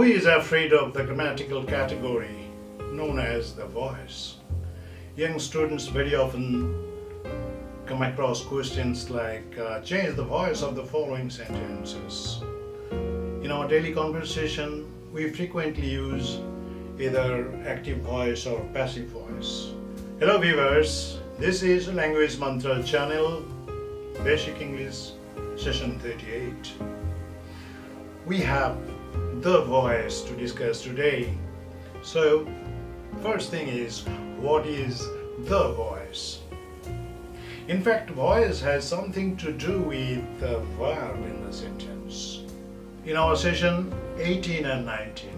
Who is afraid of the grammatical category known as the voice? Young students very often come across questions like change the voice of the following sentences. In our daily conversation, we frequently use either active voice or passive voice. Hello viewers, this is Language Mantra channel, Basic English, session 38. We have the voice to discuss today. So, first thing is, what is the voice? In fact, voice has something to do with the verb in the sentence. In our session 18 and 19,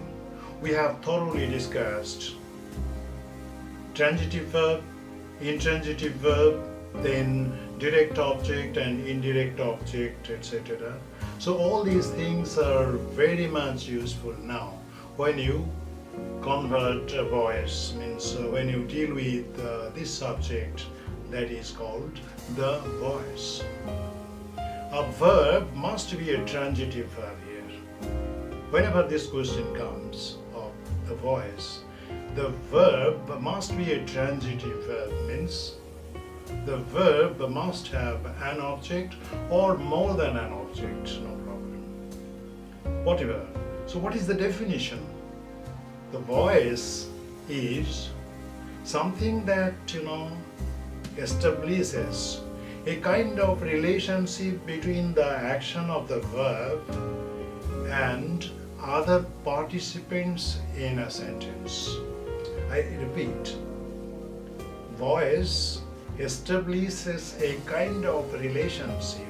we have thoroughly discussed transitive verb, intransitive verb, then direct object and indirect object, etc. So all these things are very much useful now when you convert a voice, means when you deal with this subject that is called the voice. A verb must be a transitive verb here. Whenever this question comes of the voice, the verb must be a transitive verb, means the verb must have an object or more than an object, no problem. Whatever. So what is the definition? The voice is something that, establishes a kind of relationship between the action of the verb and other participants in a sentence. I repeat, voice establishes a kind of relationship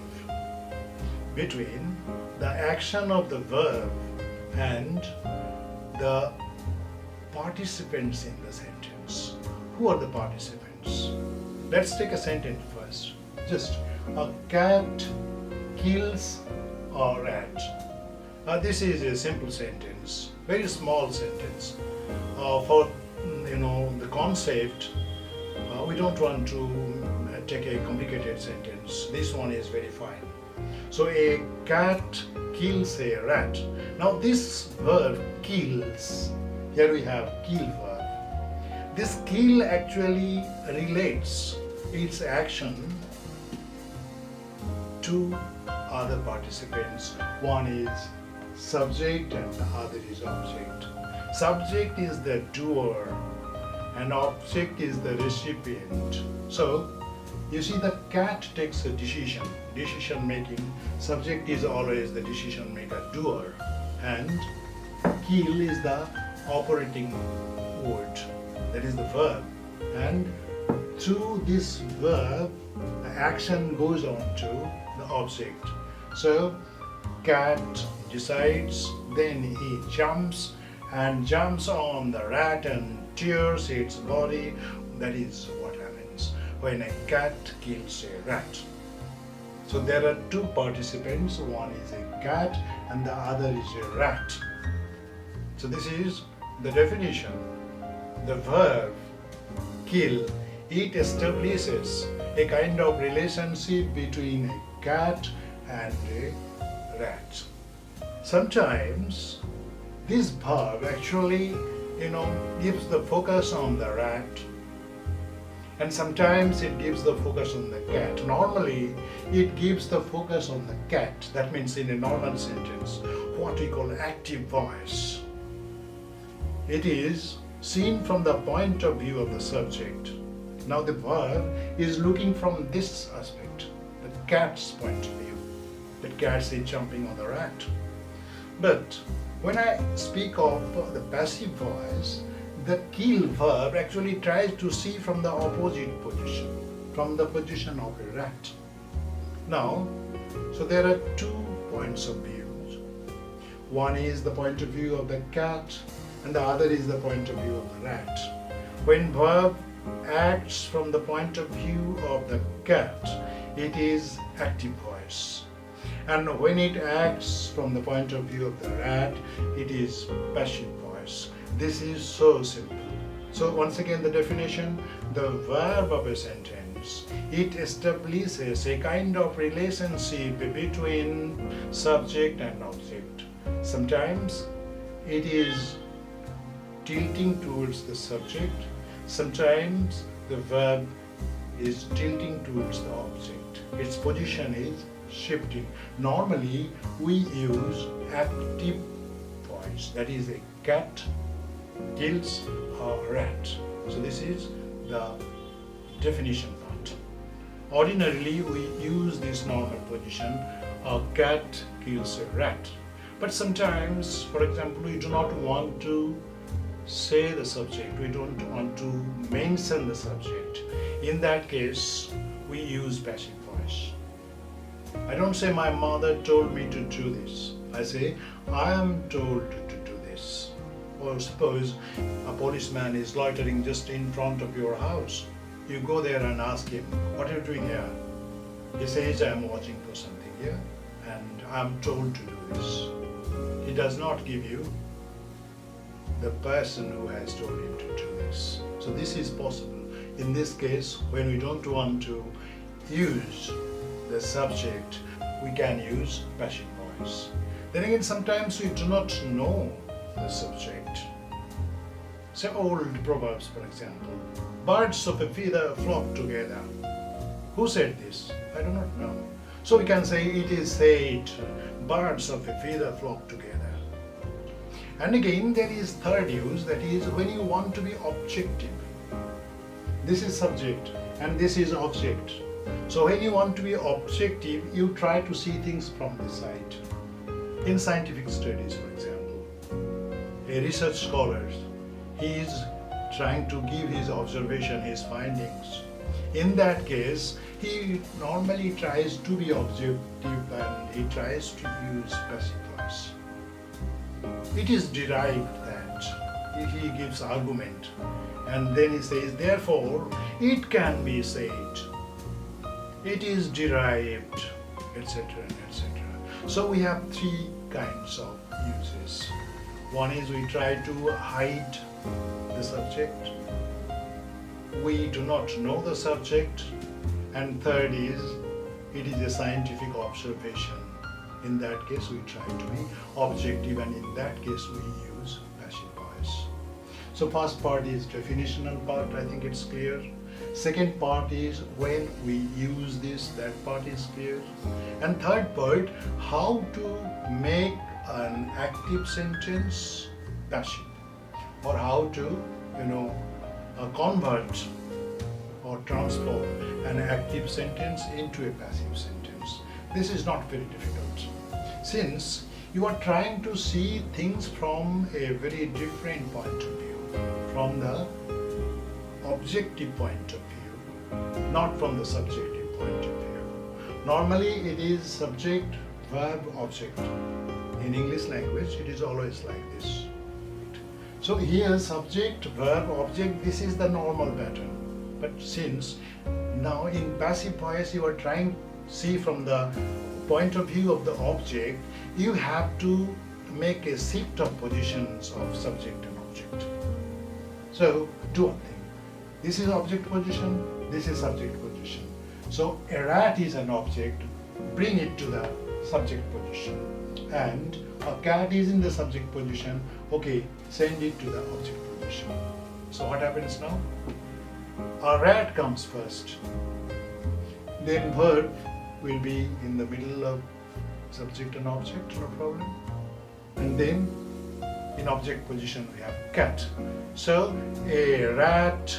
between the action of the verb and the participants in the sentence. Who are the participants? Let's take a sentence first. Just a cat kills a rat. This is a simple sentence, very small sentence. For the concept, we don't want to take a complicated sentence. This one is very fine. So a cat kills a rat. Now this verb kills, here we have kill verb. This kill actually relates its action to other participants. One is subject and the other is object. Subject is the doer and object is the recipient. So, you see, the cat takes a decision making. Subject is always the decision maker, doer, and kill is the operating word, that is the verb. And through this verb, the action goes on to the object. So, cat decides, then he jumps on the rat and tears its body. That is what happens when a cat kills a rat. So there are two participants, one is a cat and the other is a rat. So this is the definition. The verb kill, it establishes a kind of relationship between a cat and a rat. Sometimes this verb actually gives the focus on the rat, and sometimes it gives the focus on the cat. Normally it gives the focus on the cat. That means in a normal sentence, what we call active voice. It is seen from the point of view of the subject. Now the verb is looking from this aspect, the cat's point of view. The cat is jumping on the rat. But when I speak of the passive voice, the kill verb actually tries to see from the opposite position, from the position of a rat. Now, so there are 2 points of view. One is the point of view of the cat and the other is the point of view of the rat. When verb acts from the point of view of the cat, it is active voice. And when it acts from the point of view of the rat, it is passive voice. This is so simple. So once again the definition, the verb of a sentence, it establishes a kind of relationship between subject and object. Sometimes it is tilting towards the subject. Sometimes the verb is tilting towards the object. Its position is shifting. Normally we use active voice, that is a cat kills a rat. So this is the definition part. Ordinarily we use this normal position, a cat kills a rat. But sometimes, for example, we do not want to say the subject, we don't want to mention the subject. In that case, we use passive voice. I don't say my mother told me to do this. I say I am told to do this. Or suppose a policeman is loitering just in front of your house. You go there and ask him, what are you doing here? He says, I am watching for something here and I am told to do this. He does not give you the person who has told him to do this. So this is possible. In this case, when we don't want to use the subject, we can use passive voice. Then again, sometimes we do not know the subject. Say old proverbs, for example. Birds of a feather flock together. Who said this? I do not know. So we can say it is said, birds of a feather flock together. And again, there is third use, that is when you want to be objective. This is subject and this is object. So when you want to be objective, you try to see things from this side. In scientific studies, for example, a research scholar, he is trying to give his observation, his findings. In that case, he normally tries to be objective and he tries to use passive voice. It is derived that he gives argument and then he says, therefore, it can be said, it is derived, etc. etc. So we have three kinds of uses. One is we try to hide the subject. We do not know the subject. And third is, it is a scientific observation. In that case, we try to be objective, and in that case, we use passive voice. So first part is definitional part, I think it's clear. Second part is when we use this, that part is clear. And third part, how to make an active sentence passive, or how to, convert or transform an active sentence into a passive sentence. This is not very difficult, since you are trying to see things from a very different point of view, from the objective point of view, not from the subjective point of view. Normally it is subject, verb, object. In English language it is always like this. So here subject, verb, object, this is the normal pattern. But since now in passive voice you are trying to see from the point of view of the object, you have to make a shift of positions of subject and object. So do one thing. This is object position, this is subject position. So a rat is an object, bring it to the subject position. And a cat is in the subject position, okay, send it to the object position. So what happens now? A rat comes first. Then verb will be in the middle of subject and object, no problem. And then in object position we have cat. So a rat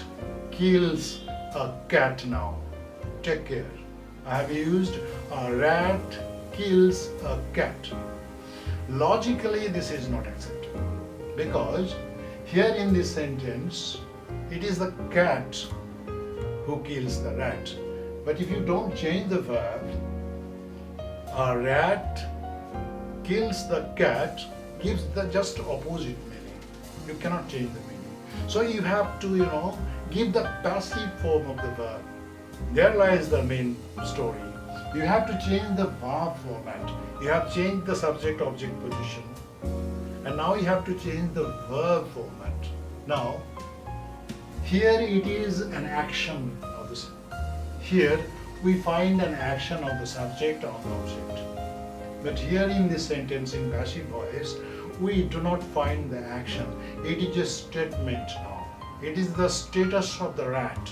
kills a cat now. Take care. I have used a rat kills a cat. Logically this is not acceptable, because here in this sentence it is the cat who kills the rat. But if you don't change the verb, a rat kills the cat gives the just opposite meaning. You cannot change the meaning. So you have to, give the passive form of the verb. There lies the main story. You have to change the verb format. You have changed the subject-object position. And now you have to change the verb format. Now, here it is an action of the subject. Here we find an action of the subject on the object. But here in this sentence in passive voice, we do not find the action. It is a statement now. It is the status of the rat.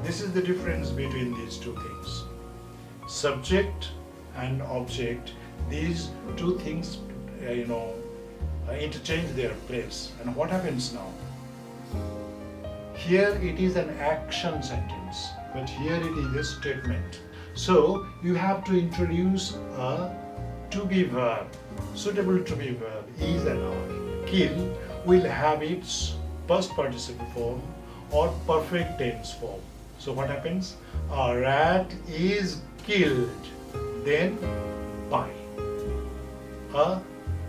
This is the difference between these two things. Subject and object, these two things, interchange their place. And what happens now? Here it is an action sentence, but here it is a statement. So you have to introduce a to-be verb, suitable to-be verb, is and are. Kill will have its past participle form or perfect tense form. So what happens? A rat is killed, then by a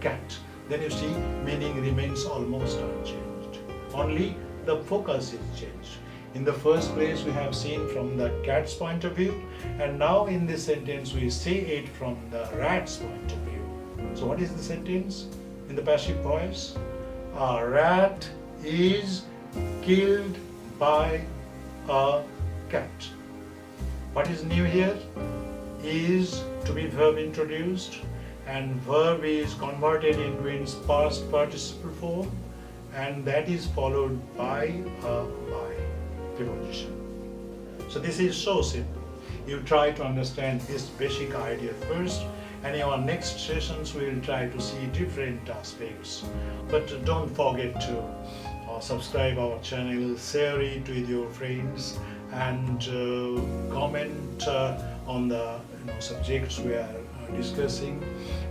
cat. Then you see meaning remains almost unchanged. Only the focus is changed. In the first place we have seen from the cat's point of view, and now in this sentence we see it from the rat's point of view. So what is the sentence in the passive voice? A rat is killed by a cat. What is new here? Is to be verb introduced, and verb is converted into its past participle form, and that is followed by a by preposition. So this is so simple. You try to understand this basic idea first, and in our next sessions we will try to see different aspects. But don't forget to subscribe our channel, share it with your friends, and comment on the subjects we are discussing.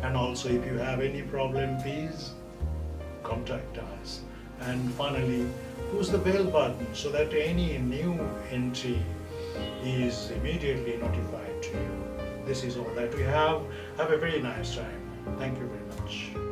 And also, if you have any problem, please contact us. And finally, push the bell button so that any new entry is immediately notified to you. This is all that we have. Have a very nice time. Thank you very much.